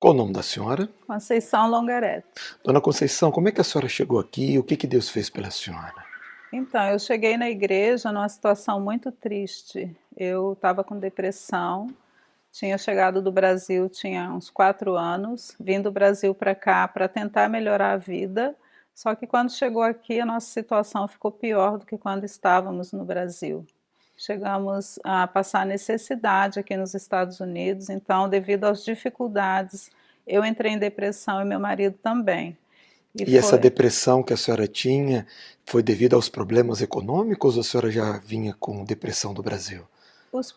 Qual o nome da senhora? Conceição Longareto. Dona Conceição, como é que a senhora chegou aqui? O que que Deus fez pela senhora? Então, eu cheguei na igreja numa situação muito triste. Eu estava com depressão, tinha chegado do Brasil, tinha uns 4 anos, vim do Brasil para cá para tentar melhorar a vida. Só que quando chegou aqui, a nossa situação ficou pior do que quando estávamos no Brasil. Chegamos a passar necessidade aqui nos Estados Unidos, então, devido às dificuldades, eu entrei em depressão e meu marido também. E E essa foi. depressão que a senhora tinha foi devido aos problemas econômicos ou a senhora já vinha com depressão do Brasil?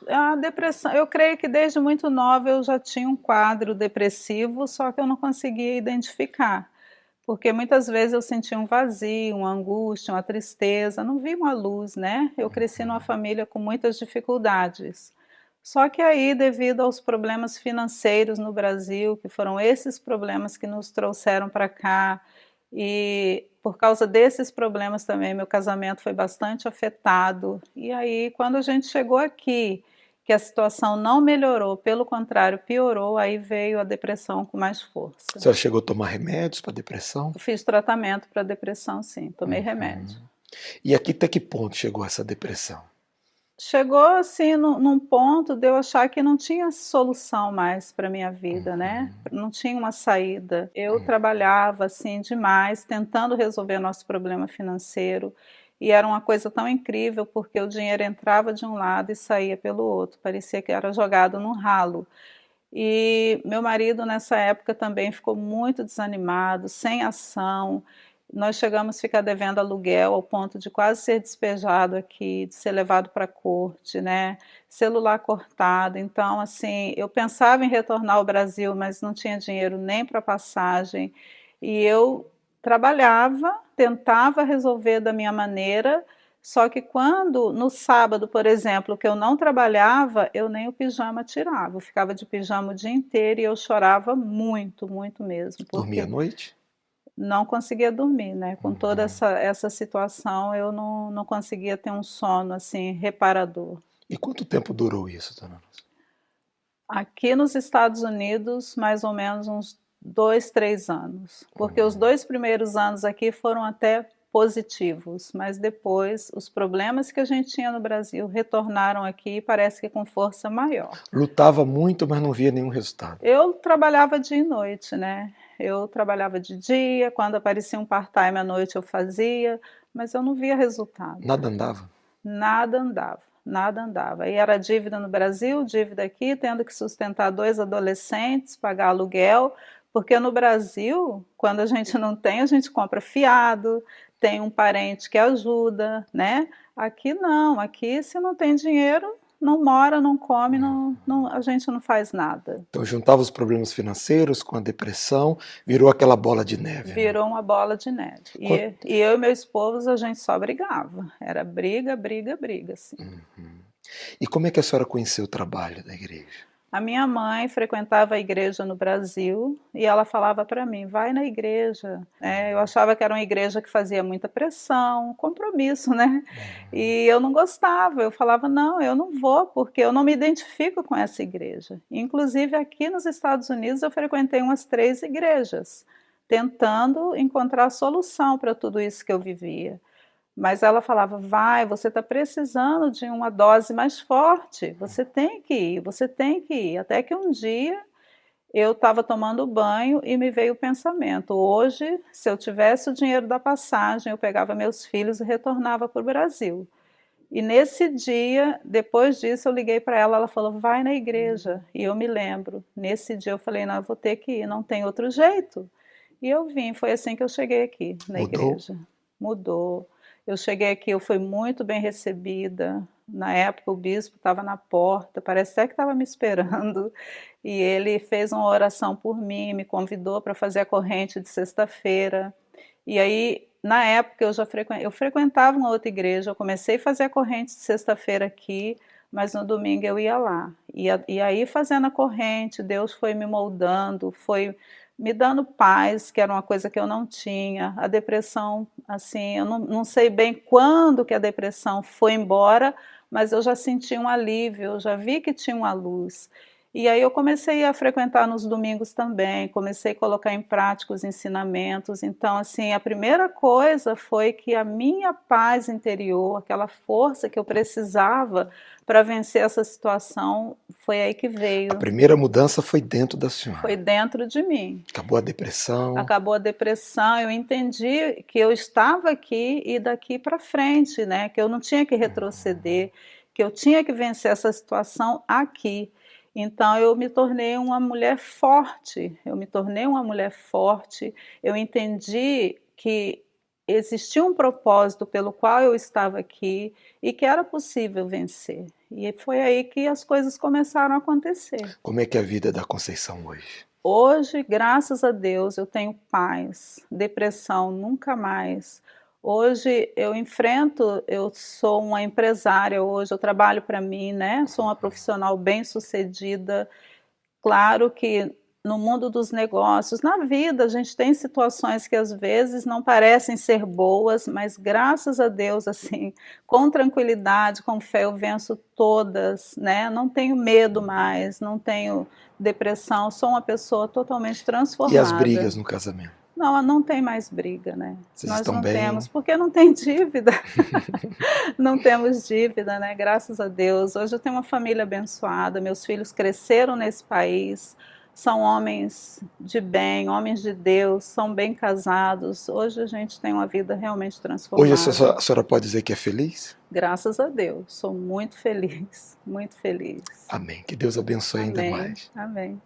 A depressão, eu creio que desde muito nova eu já tinha um quadro depressivo, só que eu não conseguia identificar, porque muitas vezes eu sentia um vazio, uma angústia, uma tristeza, não vi uma luz, né? Eu cresci numa família com muitas dificuldades. Só que aí, devido aos problemas financeiros no Brasil, que foram esses problemas que nos trouxeram para cá, e por causa desses problemas também, meu casamento foi bastante afetado. E aí, quando a gente chegou aqui, que a situação não melhorou, pelo contrário, piorou, aí veio a depressão com mais A força. senhora chegou a tomar remédios para depressão? Eu fiz tratamento para depressão, sim, tomei remédio. E aqui até que ponto chegou essa depressão? Chegou assim num ponto de eu achar que não tinha solução mais para minha vida, né? Não tinha uma saída. Eu trabalhava assim demais, tentando resolver nosso problema financeiro, e era uma coisa tão incrível porque o dinheiro entrava de um lado e saía pelo outro, parecia que era jogado num ralo. E meu marido nessa época também ficou muito desanimado, sem ação. Nós chegamos a ficar devendo aluguel ao ponto de quase ser despejado aqui, de ser levado para a corte, né? Celular cortado. Então, assim, eu pensava em retornar ao Brasil, mas não tinha dinheiro nem para passagem. E eu trabalhava, tentava resolver da minha maneira, só que quando, no sábado, por exemplo, que eu não trabalhava, eu nem o pijama tirava. Eu ficava de pijama o dia inteiro e eu chorava muito, muito mesmo, Dormia à porque noite? não conseguia dormir, né? Com toda essa situação, eu não conseguia ter um sono assim reparador. E quanto tempo durou isso, dona Lúcia? Aqui nos Estados Unidos, mais ou menos uns 2, 3 anos, porque os 2 primeiros anos aqui foram até positivos, mas depois os problemas que a gente tinha no Brasil retornaram aqui, parece que com força maior. Lutava muito, mas não via nenhum resultado. Eu trabalhava dia e noite, né? Eu trabalhava de dia, quando aparecia um part-time à noite eu fazia, mas eu não via resultado. Nada andava. Nada andava, nada andava. E era dívida no Brasil, dívida aqui, tendo que sustentar 2 adolescentes, pagar aluguel, porque no Brasil, quando a gente não tem, a gente compra fiado, tem um parente que ajuda, né? Aqui não, aqui se não tem dinheiro, não mora, não come, a gente não faz nada. Então juntava os problemas financeiros com a depressão, virou aquela bola de neve, né? Virou uma bola de neve. Quan- E eu e meu esposo, a gente só brigava. Era briga, briga, briga, assim. E como é que a senhora conheceu o trabalho da igreja? A minha mãe frequentava a igreja no Brasil e ela falava para mim, vai na igreja. Eu achava que era uma igreja que fazia muita pressão, compromisso, né? E eu não gostava, eu falava, não, eu não vou, porque eu não me identifico com essa igreja. Inclusive aqui nos Estados Unidos eu frequentei umas 3 igrejas, tentando encontrar solução para tudo isso que eu vivia. Mas ela falava, vai, você está precisando de uma dose mais forte, você tem que ir, você tem que ir. Até que um dia eu estava tomando banho e me veio o pensamento, hoje, se eu tivesse o dinheiro da passagem, eu pegava meus filhos e retornava para o Brasil. E nesse dia, depois disso, eu liguei para ela, ela falou, vai na igreja. E eu me lembro, nesse dia eu falei, não, eu vou ter que ir, não tem outro jeito. E eu vim, foi assim que eu cheguei aqui na Mudou? igreja. Mudou. Eu cheguei aqui, eu fui muito bem recebida. Na época o bispo estava na porta, parece até que estava me esperando. E ele fez uma oração por mim, me convidou para fazer a corrente de sexta-feira. E aí, na época, eu frequentava uma outra igreja, eu comecei a fazer a corrente de sexta-feira aqui, mas no domingo eu ia lá. E aí, fazendo a corrente, Deus foi me moldando, foi me dando paz, que era uma coisa que eu não tinha. A depressão, assim, eu não sei bem quando que a depressão foi embora, mas eu já senti um alívio, eu já vi que tinha uma luz. E aí eu comecei a frequentar nos domingos também, comecei a colocar em prática os ensinamentos. Então, assim, a primeira coisa foi que a minha paz interior, aquela força que eu precisava para vencer essa situação, foi aí que A veio. primeira mudança foi dentro da Foi senhora. dentro de mim. Acabou a depressão. Acabou a depressão, eu entendi que eu estava aqui e daqui para frente, né, que eu não tinha que retroceder, que eu tinha que vencer essa situação aqui. Então eu me tornei uma mulher forte, eu me tornei uma mulher forte, eu entendi que existia um propósito pelo qual eu estava aqui e que era possível vencer. E foi aí que as coisas começaram a acontecer. Como é que é a vida da Conceição hoje? Hoje, graças a Deus, eu tenho paz, depressão nunca mais. Hoje eu enfrento, eu sou uma empresária hoje, eu trabalho para mim, né? Sou uma profissional bem-sucedida. Claro que no mundo dos negócios, na vida, a gente tem situações que às vezes não parecem ser boas, mas graças a Deus, assim, com tranquilidade, com fé, eu venço todas, né? Não tenho medo mais, não tenho depressão, sou uma pessoa totalmente E as transformada. brigas no casamento? Não, não tem mais briga, né? Vocês Nós estão não temos, bem? porque não tem dívida. Não temos dívida, né? Graças a Deus. Hoje eu tenho uma família abençoada, meus filhos cresceram nesse país, são homens de bem, homens de Deus, são bem casados. Hoje a gente tem uma vida realmente Hoje transformada. a senhora pode dizer que é feliz? Graças a Deus. Sou muito feliz, muito feliz. Amém. Que Deus abençoe ainda Amém, mais. amém.